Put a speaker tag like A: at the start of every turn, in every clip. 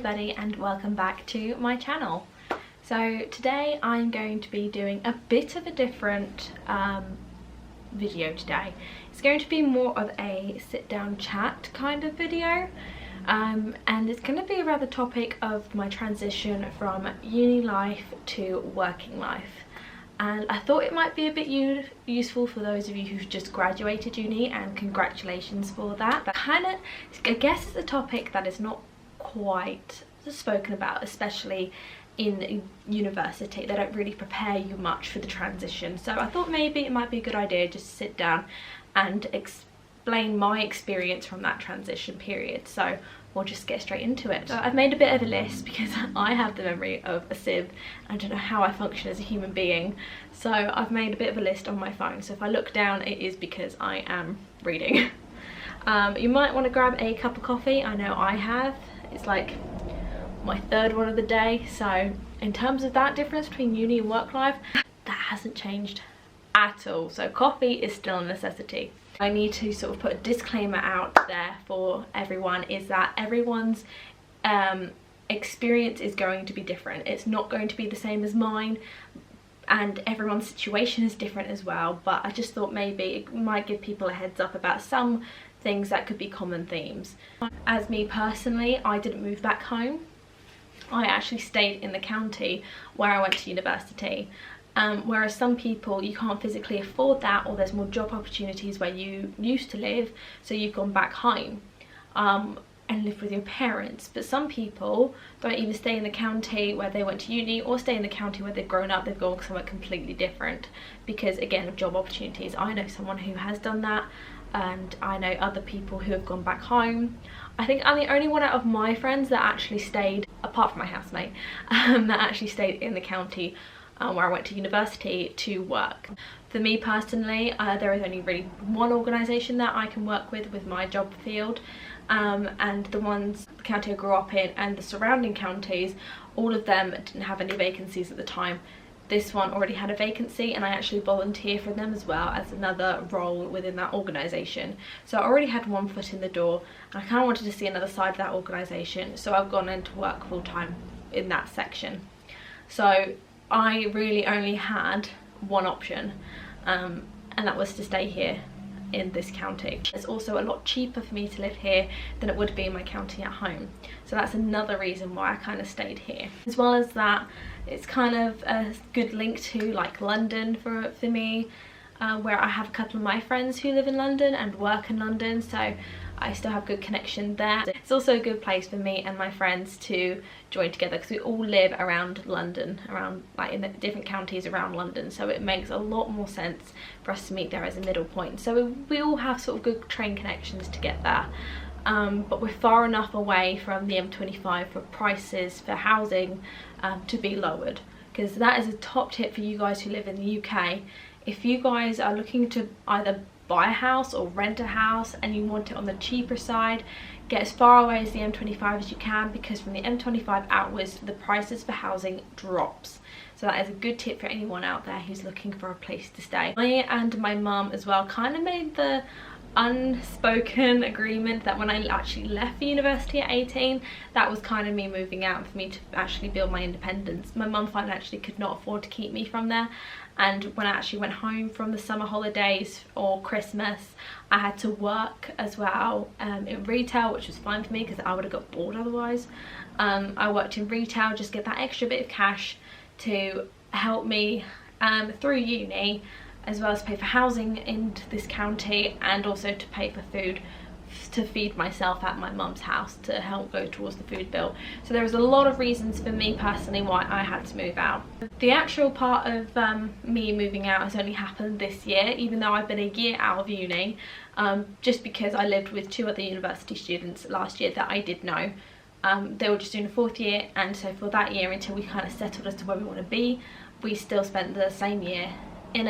A: everybody and welcome back to my channel. So today I'm going to be doing a bit of a different video today. It's going to be more of a sit down chat kind of video, and it's going to be around the topic of my transition from uni life to working life. And I thought it might be a bit useful for those of you who've just graduated uni, and congratulations for that. But I guess it's a topic that is not quite spoken about, especially in university. They don't really prepare you much for the transition. So I thought maybe it might be a good idea just to sit down and explain my experience from that transition period. So we'll just get straight into it. So I've made a bit of a list because I have the memory of a sieve. I don't know how I function as a human being. So I've made a bit of a list on my phone. So if I look down, it is because I am reading. You might want to grab a cup of coffee. I know I have. It's like my third one of the day. So in terms of that difference between uni and work life, that hasn't changed at all. So coffee is still a necessity. I need to sort of put a disclaimer out there for everyone, is that everyone's experience is going to be different. It's not going to be the same as mine, and everyone's situation is different as well. But I just thought maybe it might give people a heads up about some things that could be common themes. As me personally, I didn't move back home. I actually stayed in the county where I went to university. Whereas some people, you can't physically afford that, or there's more job opportunities where you used to live, so you've gone back home and lived with your parents. But some people don't even stay in the county where they went to uni, or stay in the county where they've grown up. They've gone somewhere completely different because, again, of job opportunities. I know someone who has done that, and I know other people who have gone back home. I think I'm the only one out of my friends that actually stayed, apart from my housemate, that actually stayed in the county where I went to university to work. For me personally, there is only really one organisation that I can work with my job field, and the county I grew up in and the surrounding counties, all of them didn't have any vacancies at the time. This one already had a vacancy, and I actually volunteer for them as well as another role within that organisation. So I already had one foot in the door, and I kind of wanted to see another side of that organisation, so I've gone into work full time in that section. So I really only had one option, and that was to stay here in this county. It's also a lot cheaper for me to live here than it would be in my county at home. So that's another reason why I kind of stayed here. As well as that, it's kind of a good link to like London for me, where I have a couple of my friends who live in London and work in London, so I still have good connection there. It's also a good place for me and my friends to join together because we all live around London, around like in the different counties around London, so it makes a lot more sense for us to meet there as a middle point. So we all have sort of good train connections to get there, but we're far enough away from the M25 for prices for housing to be lowered, because that is a top tip for you guys who live in the UK. If you guys are looking to either buy a house or rent a house and you want it on the cheaper side, get as far away as the M25 as you can, because from the M25 outwards the prices for housing drops. So that is a good tip for anyone out there who's looking for a place to stay. I and my mum as well kind of made the unspoken agreement that when I actually left for university at 18, that was kind of me moving out, for me to actually build my independence. My mum financially could not afford to keep me from there, and when I actually went home from the summer holidays or Christmas, I had to work as well in retail, which was fine for me because I would have got bored otherwise. I worked in retail, just get that extra bit of cash to help me through uni, as well as pay for housing in this county, and also to pay for food to feed myself at my mum's house to help go towards the food bill. So there was a lot of reasons for me personally why I had to move out. The actual part of me moving out has only happened this year, even though I've been a year out of uni, just because I lived with two other university students last year that I did know. They were just doing a fourth year, and so for that year, until we kind of settled as to where we want to be, we still spent the same year in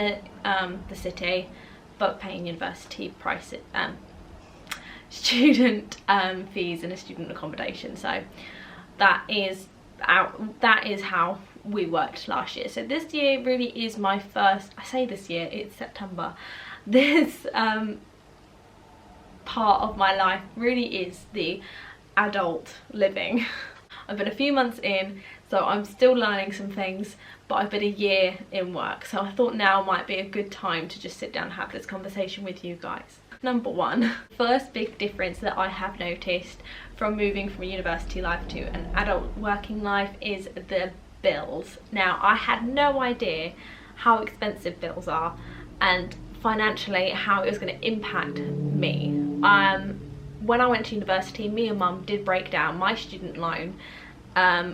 A: the city, but paying university prices, student fees and a student accommodation. So that is how we worked last year. So this year really is my first, I say this year, it's September, this part of my life really is the adult living. I've been a few months in, so I'm still learning some things, but I've been a year in work, so I thought now might be a good time to just sit down and have this conversation with you guys. Number one, first big difference that I have noticed from moving from a university life to an adult working life is the bills. Now, I had no idea how expensive bills are and financially how it was going to impact me. When I went to university, me and mum did break down my student loan,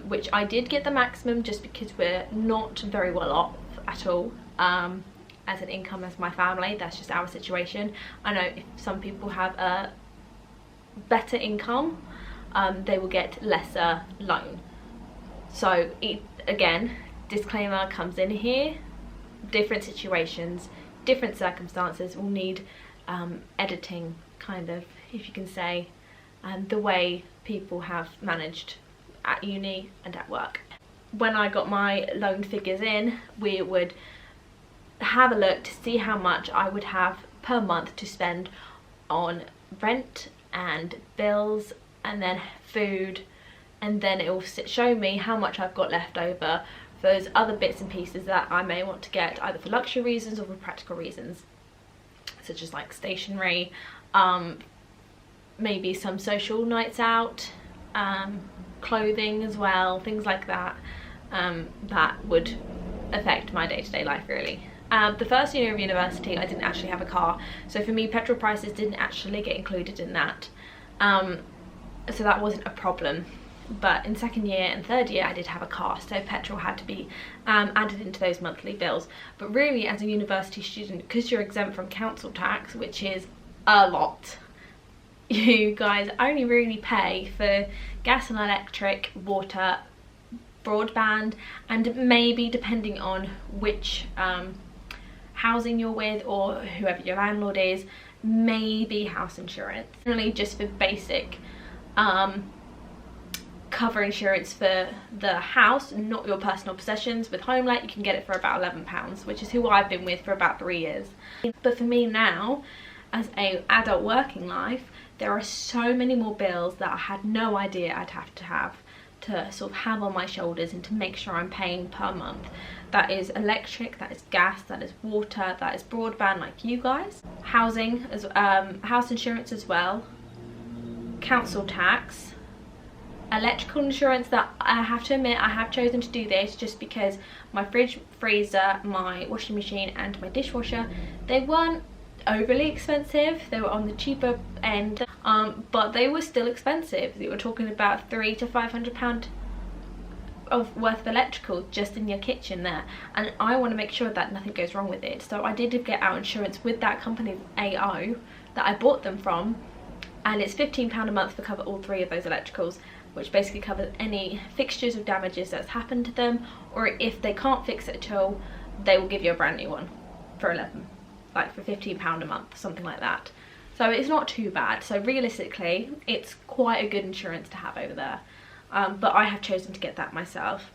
A: which I did get the maximum just because we're not very well off at all as an income as my family. That's just our situation. I know if some people have a better income, they will get lesser loan. So again, disclaimer comes in here, different situations, different circumstances will need editing, kind of, if you can say, the way people have managed at uni and at work. When I got my loan figures in, we would have a look to see how much I would have per month to spend on rent and bills and then food, and then it will show me how much I've got left over for those other bits and pieces that I may want to get, either for luxury reasons or for practical reasons, such as like stationery, maybe some social nights out, clothing as well, things like that, that would affect my day-to-day life really. The first year of university I didn't actually have a car, so for me petrol prices didn't actually get included in that, so that wasn't a problem. But in second year and third year I did have a car, so petrol had to be added into those monthly bills. But really, as a university student, because you're exempt from council tax, which is a lot, you guys only really pay for gas and electric, water, broadband, and maybe, depending on which housing you're with or whoever your landlord is, maybe house insurance. Really just for basic cover insurance for the house, not your personal possessions. With HomeLet you can get it for about £11, which is who I've been with for about 3 years. But for me now, as a adult working life, there are so many more bills that I had no idea I'd have to sort of have on my shoulders and to make sure I'm paying per month. That is electric, that is gas, that is water, that is broadband like you guys, housing, as house insurance as well, council tax, electrical insurance. That I have to admit, I have chosen to do this just because my fridge, freezer, my washing machine and my dishwasher, they weren't overly expensive, they were on the cheaper end, but they were still expensive. You were talking about £300 to £500 of worth of electrical just in your kitchen there, and I want to make sure that nothing goes wrong with it. So I did get our insurance with that company AO that I bought them from, and it's £15 a month to cover all 3 of those electricals, which basically covers any fixtures or damages that's happened to them, or if they can't fix it at all, they will give you a brand new one for for £15 a month, something like that. So it's not too bad. So realistically, it's quite a good insurance to have over there. But I have chosen to get that myself.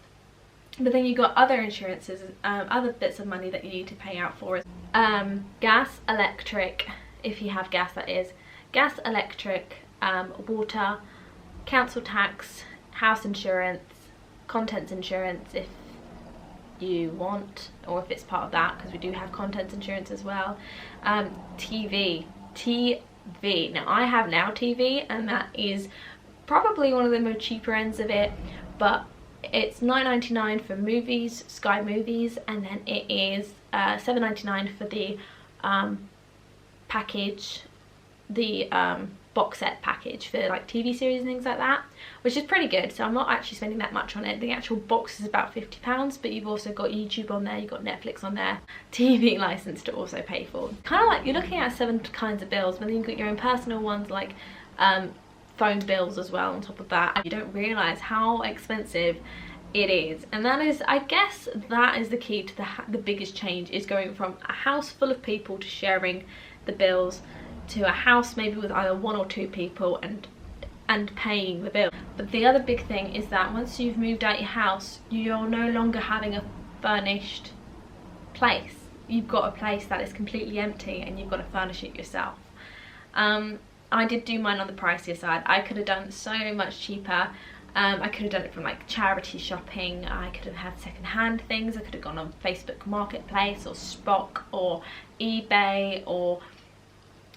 A: But then you've got other insurances, other bits of money that you need to pay out for. Gas, electric, if you have gas, that is. Gas, electric, water, council tax, house insurance, contents insurance if you want, or if it's part of that, because we do have contents insurance as well. TV. Now I have Now TV, and that is probably one of the more cheaper ends of it, but it's £9.99 for movies, Sky Movies, and then it is £7.99 for the package, the box set package for like TV series and things like that, which is pretty good. So I'm not actually spending that much on it. The actual box is about £50, but you've also got YouTube on there, you've got Netflix on there, TV license to also pay for. Kind of like you're looking at 7 kinds of bills, but then you've got your own personal ones like phone bills as well on top of that. You don't realise how expensive it is, and that is, I guess that is the key to the biggest change, is going from a house full of people to sharing the bills to a house maybe with either 1 or 2 people and paying the bill. But the other big thing is that once you've moved out your house, you're no longer having a furnished place. You've got a place that is completely empty and you've got to furnish it yourself. I did do mine on the pricier side. I could have done so much cheaper, I could have done it from like charity shopping. I could have had second-hand things. I could have gone on Facebook Marketplace or Spock or eBay or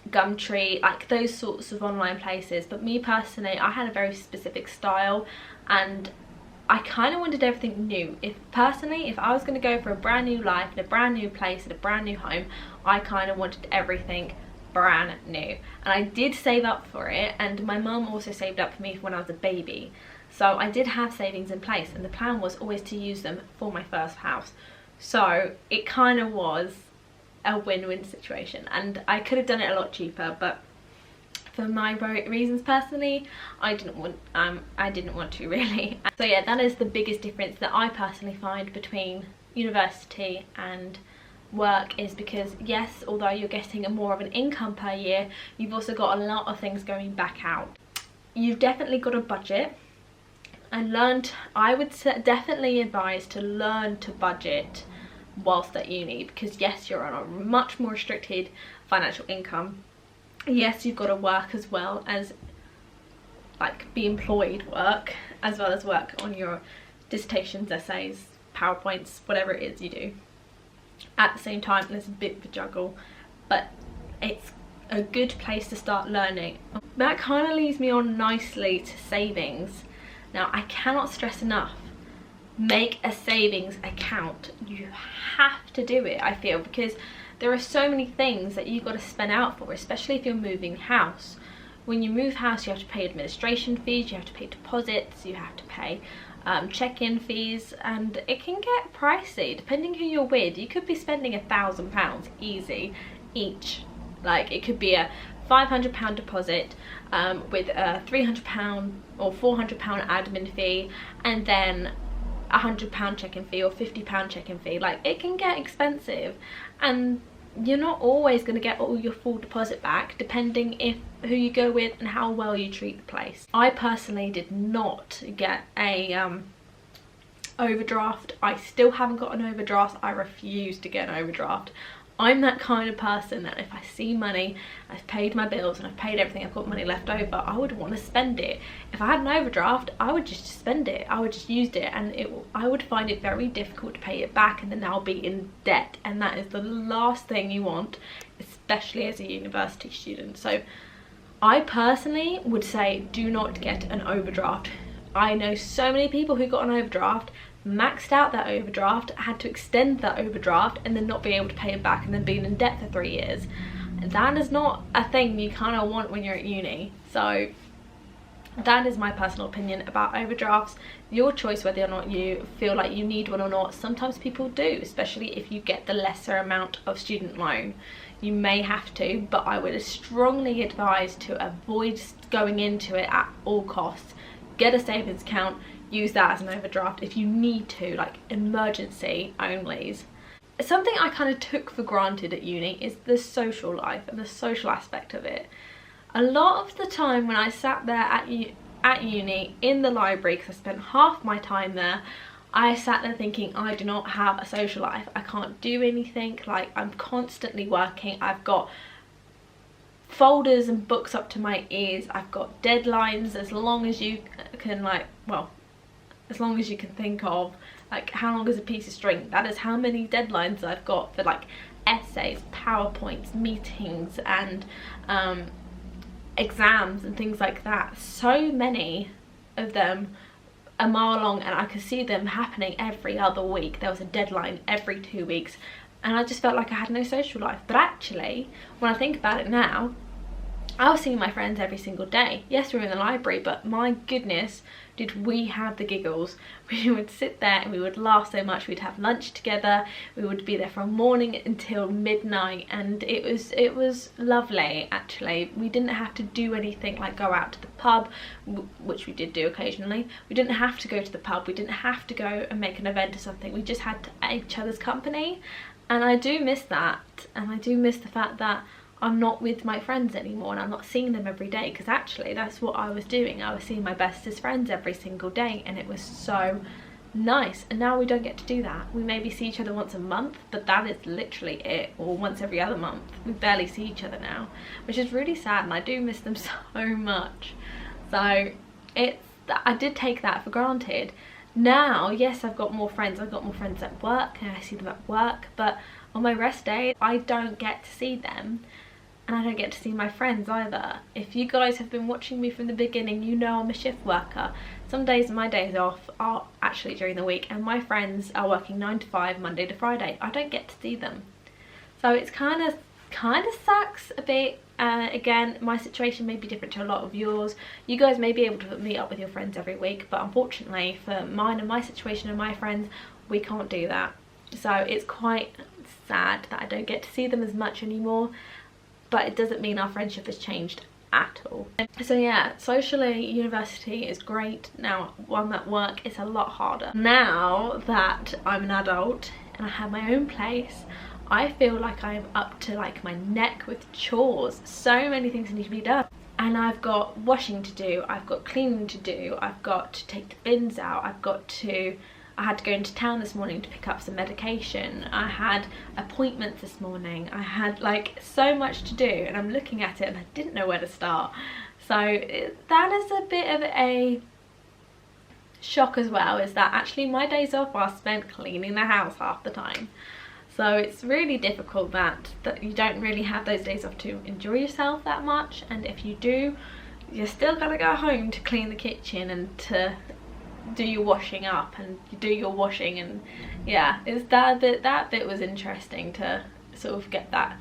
A: Gumtree, like those sorts of online places. But me personally, I had a very specific style, and I kind of wanted everything new. If I was going to go for a brand new life in a brand new place, in a brand new home, I kind of wanted everything brand new. And I did save up for it, and my mum also saved up for me when I was a baby. So I did have savings in place, and the plan was always to use them for my first house. So it kind of was a win-win situation, and I could have done it a lot cheaper, but for my reasons personally, I didn't want to really. So yeah, that is the biggest difference that I personally find between university and work, is because yes, although you're getting more of an income per year, you've also got a lot of things going back out. You've definitely got a budget, and I would definitely advise to learn to budget whilst at uni, because yes, you're on a much more restricted financial income. Yes, you've got to work as well as like be employed work, as well as work on your dissertations, essays, PowerPoints, whatever it is you do at the same time. There's a bit of a juggle, but it's a good place to start learning. That kind of leads me on nicely to savings. Now, I cannot stress enough, make a savings account. You have to do it, I feel, because there are so many things that you've got to spend out for, especially if you're moving house. When you move house, you have to pay administration fees, you have to pay deposits, you have to pay check-in fees, and it can get pricey depending who you're with. You could be spending £1,000 easy each. Like, it could be a £500 deposit with a £300 or £400 admin fee, and then £100 check-in fee or £50 check-in fee. Like, it can get expensive, and you're not always going to get all your full deposit back, depending who you go with and how well you treat the place. I personally did not get a overdraft. I still haven't got an overdraft. I refuse to get an overdraft. I'm that kind of person that if I see money, I've paid my bills and I've paid everything, I've got money left over, I would want to spend it. If I had an overdraft, I would just spend it. I would just use it, and I would find it very difficult to pay it back, and then I'll be in debt, and that is the last thing you want, especially as a university student. So I personally would say do not get an overdraft. I know so many people who got an overdraft, maxed out that overdraft, had to extend that overdraft, and then not be able to pay it back, and then being in debt for 3 years. That is not a thing you kind of want when you're at uni. So that is my personal opinion about overdrafts. Your choice whether or not you feel like you need one or not. Sometimes people do, especially if you get the lesser amount of student loan. You may have to, but I would strongly advise to avoid going into it at all costs. Get a savings account, use that as an overdraft if you need to, like emergency onlys. Something I kind of took for granted at uni is the social life and the social aspect of it. A lot of the time when I sat there at uni in the library, because I spent half my time there, I sat there thinking, I do not have a social life. I can't do anything. Like, I'm constantly working. I've got folders and books up to my ears. I've got deadlines as long as you can, like, well, as long as you can think of. Like, how long is a piece of string? That is how many deadlines I've got for like essays, PowerPoints, meetings, and exams and things like that. So many of them a mile long, and I could see them happening every other week. There was a deadline every 2 weeks, and I just felt like I had no social life. But actually, when I think about it now, I was seeing my friends every single day. Yes, we were in the library, but my goodness, did we have the giggles. We would sit there and we would laugh so much. We'd have lunch together. We would be there from morning until midnight, and it was lovely, actually. We didn't have to do anything like go out to the pub, which we did do occasionally. We didn't have to go to the pub. We didn't have to go and make an event or something. We just had each other's company, and I do miss that. And I do miss the fact that I'm not with my friends anymore, and I'm not seeing them every day, because actually that's what I was doing. I was seeing my bestest friends every single day, and it was so nice. And now we don't get to do that. We maybe see each other once a month, but that is literally it, or once every other month. We barely see each other now, which is really sad, and I do miss them so much. So it's I did take that for granted. Now, yes, I've got more friends. I've got more friends at work and I see them at work, but on my rest day, I don't get to see them. And I don't get to see my friends either. If you guys have been watching me from the beginning, you know I'm a shift worker. Some days, my days off are actually during the week, and my friends are working 9 to 5, Monday to Friday. I don't get to see them. So it's kind of sucks a bit. Again, my situation may be different to a lot of yours. You guys may be able to meet up with your friends every week, but unfortunately for mine and my situation and my friends, we can't do that. So it's quite sad that I don't get to see them as much anymore. But it doesn't mean our friendship has changed at all. So yeah, socially, university is great. Now, one at work, it's a lot harder. Now that I'm an adult and I have my own place, I feel like I'm up to like my neck with chores. So many things need to be done. And I've got washing to do, I've got cleaning to do, I've got to take the bins out, I had to go into town this morning to pick up some medication. I had appointments this morning. I had like so much to do, and I'm looking at it and I didn't know where to start. So that is a bit of a shock as well, is that actually my days off are spent cleaning the house half the time. So it's really difficult that you don't really have those days off to enjoy yourself that much. And if you do, you're still gonna go home to clean the kitchen and to do your washing up and you do your washing. And yeah, it's that bit was interesting to sort of get that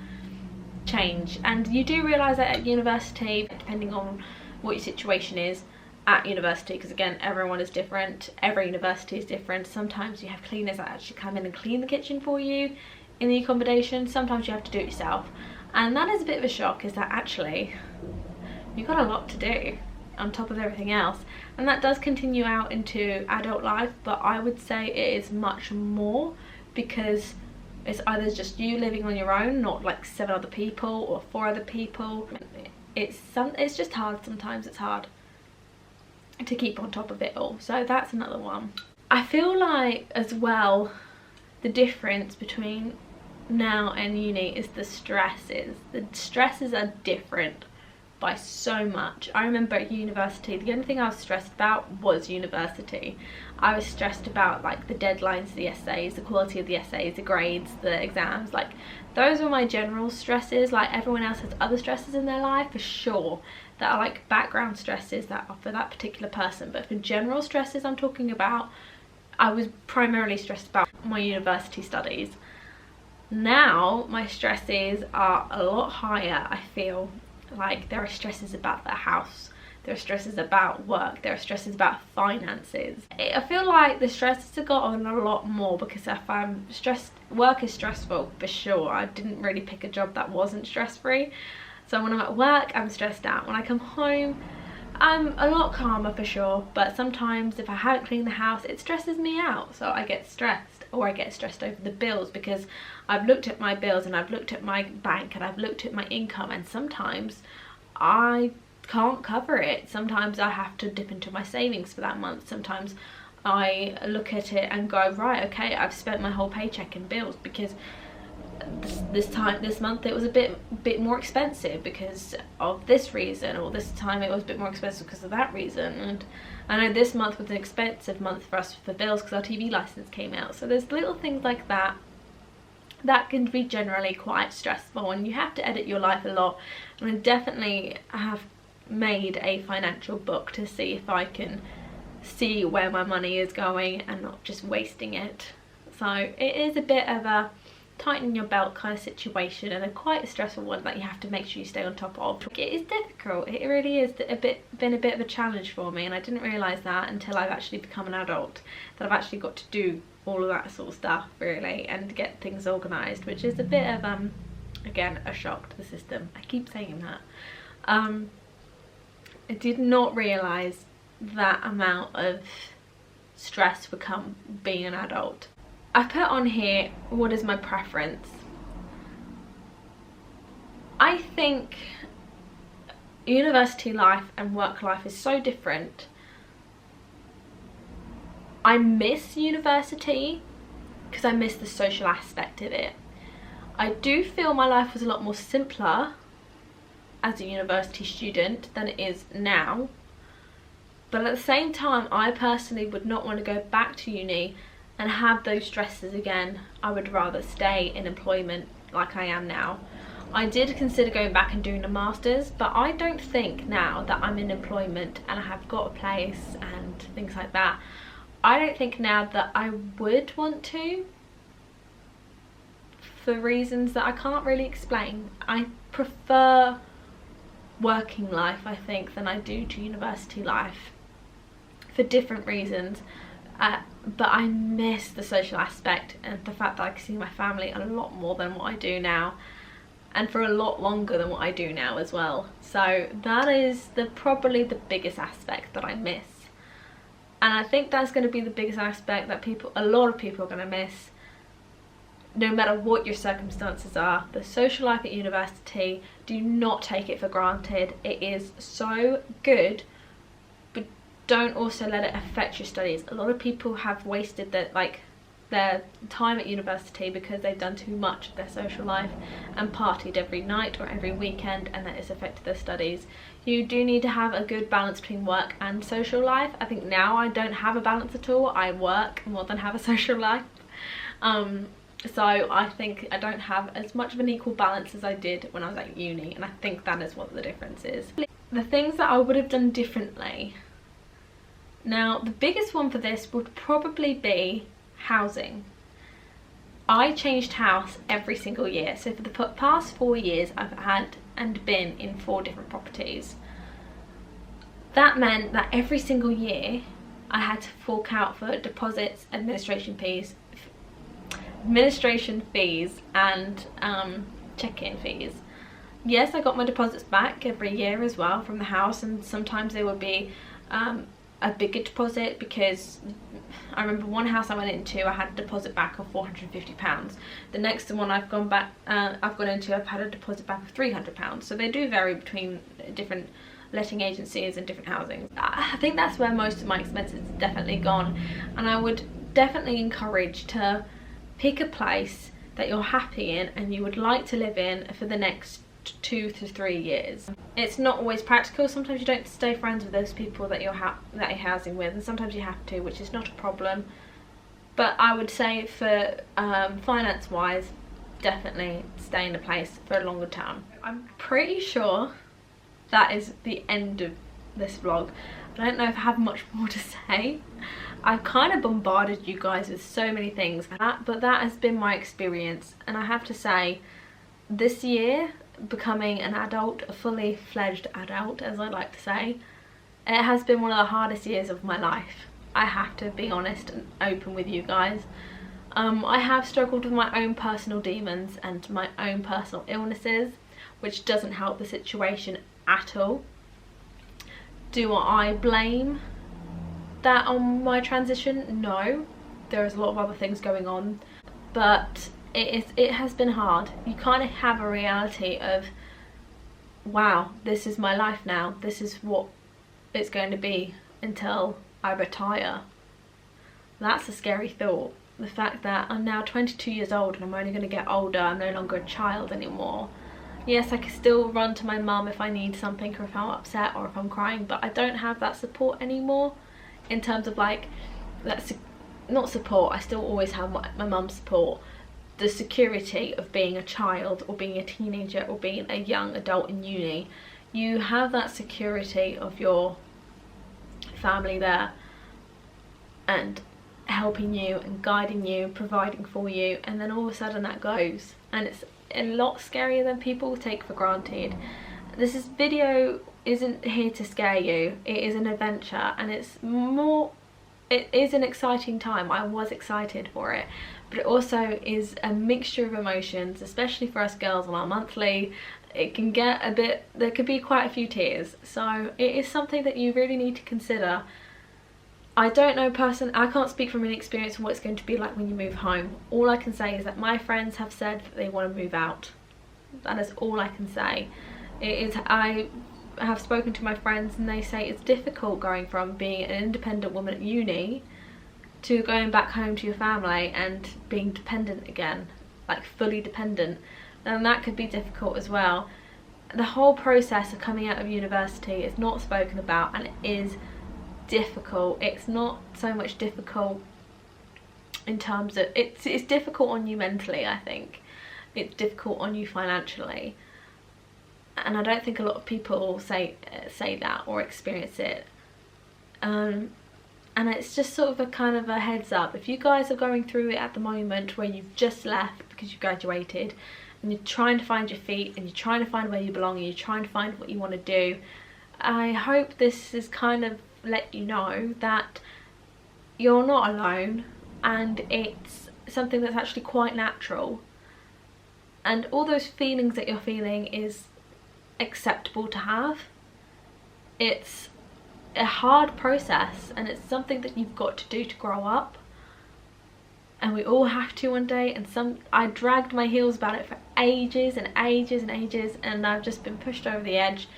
A: change. And you do realise that at university, depending on what your situation is at university, because again, everyone is different, every university is different. Sometimes you have cleaners that actually come in and clean the kitchen for you in the accommodation. Sometimes you have to do it yourself, and that is a bit of a shock, is that actually you've got a lot to do on top of everything else. And that does continue out into adult life, but I would say it is much more, because it's either just you living on your own, not like 7 other people or 4 other people. It's just hard. Sometimes it's hard to keep on top of it all. So that's another one. I feel like as well, the difference between now and uni is the stresses. The stresses are different by so much. I remember at university, the only thing I was stressed about was university. I was stressed about like the deadlines, the essays, the quality of the essays, the grades, the exams. Like those were my general stresses. Like everyone else has other stresses in their life for sure, that are like background stresses that are for that particular person. But for general stresses I'm talking about, I was primarily stressed about my university studies. Now my stresses are a lot higher. I feel like there are stresses about the house, there are stresses about work, there are stresses about finances. I feel like the stresses have got on a lot more, because if I'm stressed, work is stressful for sure. I didn't really pick a job that wasn't stress-free. So when I'm at work, I'm stressed out. When I come home, I'm a lot calmer for sure, but sometimes if I haven't cleaned the house, it stresses me out, so I get stressed. Or I get stressed over the bills, because I've looked at my bills and I've looked at my bank and I've looked at my income, and sometimes I can't cover it. Sometimes I have to dip into my savings for that month. Sometimes I look at it and go, right, okay, I've spent my whole paycheck in bills, because this month it was a bit more expensive because of this reason, or this time it was a bit more expensive because of that reason. And I know this month was an expensive month for us for bills because our TV license came out. So there's little things like that that can be generally quite stressful, and you have to edit your life a lot. And I definitely have made a financial book to see if I can see where my money is going and not just wasting it. So it is a bit of a tighten your belt kind of situation, and a quite a stressful one that you have to make sure you stay on top of. It is difficult, it really is been a bit of a challenge for me, and I didn't realise that until I've actually become an adult, that I've actually got to do all of that sort of stuff really, and get things organised, which is a bit of again a shock to the system. I keep saying that. I did not realise that amount of stress would come being an adult. I put on here, what is my preference? I think university life and work life is so different. I miss university because I miss the social aspect of it. I do feel my life was a lot more simpler as a university student than it is now. But at the same time, I personally would not want to go back to uni and have those stresses again. I would rather stay in employment like I am now. I did consider going back and doing a master's, but I don't think now that I'm in employment and I have got a place and things like that, I don't think now that I would want to, for reasons that I can't really explain. I prefer working life, I think, than I do to university life for different reasons. But I miss the social aspect and the fact that I can see my family a lot more than what I do now, and for a lot longer than what I do now as well. So that is probably the biggest aspect that I miss, and I think that's going to be the biggest aspect that a lot of people are going to miss, no matter what your circumstances are. The social life at university, do not take it for granted. It is so good, but don't also let it affect your studies. A lot of people have wasted their time at university because they've done too much of their social life and partied every night or every weekend, and that has affected their studies. You do need to have a good balance between work and social life. I think now I don't have a balance at all. I work more than have a social life. So I think I don't have as much of an equal balance as I did when I was at uni, and I think that is what the difference is. The things that I would have done differently. Now, the biggest one for this would probably be housing. I changed house every single year. So for the past 4 years, I've had and been in 4 different properties. That meant that every single year I had to fork out for deposits, administration fees and check-in fees. Yes, I got my deposits back every year as well from the house, and sometimes they would be a bigger deposit, because I remember one house I went into, I had a deposit back of £450. The next one I've gone into, I've had a deposit back of £300. So they do vary between different letting agencies and different housing. I think that's where most of my expenses have definitely gone, and I would definitely encourage to pick a place that you're happy in and you would like to live in for the next 2 to 3 years. It's not always practical. Sometimes you don't stay friends with those people that you're housing with, and sometimes you have to, which is not a problem. But I would say for finance wise, definitely stay in a place for a longer term. I'm pretty sure that is the end of this vlog. I don't know if I have much more to say. I've kind of bombarded you guys with so many things, but that has been my experience, and I have to say, this year, becoming an adult, a fully fledged adult as I like to say, it has been one of the hardest years of my life. I have to be honest and open with you guys. I have struggled with my own personal demons and my own personal illnesses, which doesn't help the situation at all. Do I blame that on my transition? No, there is a lot of other things going on, but it has been hard. You kind of have a reality of, wow, this is my life now, this is what it's going to be until I retire. That's a scary thought. The fact that I'm now 22 years old and I'm only going to get older. I'm no longer a child anymore. Yes, I can still run to my mum if I need something, or if I'm upset, or if I'm crying, but I don't have that support anymore. In terms of like, that's not support, I still always have my mum's support. The security of being a child or being a teenager or being a young adult in uni, you have that security of your family there and helping you and guiding you, providing for you, and then all of a sudden that goes, and it's a lot scarier than people take for granted. This video isn't here to scare you, it is an adventure, and it is an exciting time. I was excited for it, but it also is a mixture of emotions, especially for us girls on our monthly. It can get a bit, there could be quite a few tears, so it is something that you really need to consider. I don't know I can't speak from an experience of what it's going to be like when you move home. All I can say is that my friends have said that they want to move out. That is all I can say. I have spoken to my friends and they say it's difficult going from being an independent woman at uni to going back home to your family and being dependent again, like fully dependent, and that could be difficult as well. The whole process of coming out of university is not spoken about, and it is difficult. It's not so much difficult in terms of, it's difficult on you mentally, I think. It's difficult on you financially. And I don't think a lot of people say that or experience it. And it's just sort of a kind of a heads up. If you guys are going through it at the moment where you've just left because you graduated and you're trying to find your feet and you're trying to find where you belong and you're trying to find what you want to do, I hope this has kind of let you know that you're not alone and it's something that's actually quite natural. And all those feelings that you're feeling is acceptable to have. It's a hard process and it's something that you've got to do to grow up, and we all have to one day. And I dragged my heels about it for ages and ages and ages, and I've just been pushed over the edge.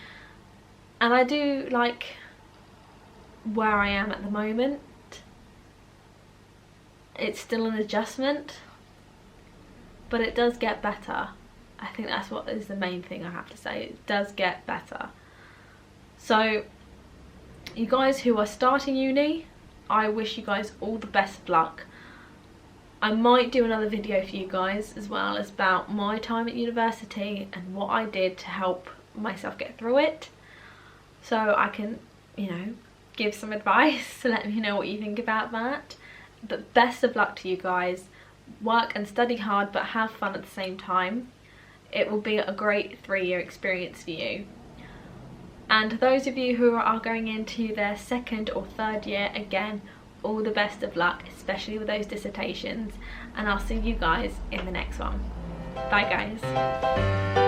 A: And I do like where I am at the moment. It's still an adjustment, but it does get better. I think that's what is the main thing I have to say. It does get better. So you guys who are starting uni, I wish you guys all the best of luck. I might do another video for you guys as well as about my time at university and what I did to help myself get through it, so I can, you know, give some advice to let me know what you think about that. But best of luck to you guys. Work and study hard, but have fun at the same time. It will be a great 3-year experience for you. And those of you who are going into their 2nd or 3rd year, again, all the best of luck, especially with those dissertations. And I'll see you guys in the next one. Bye guys.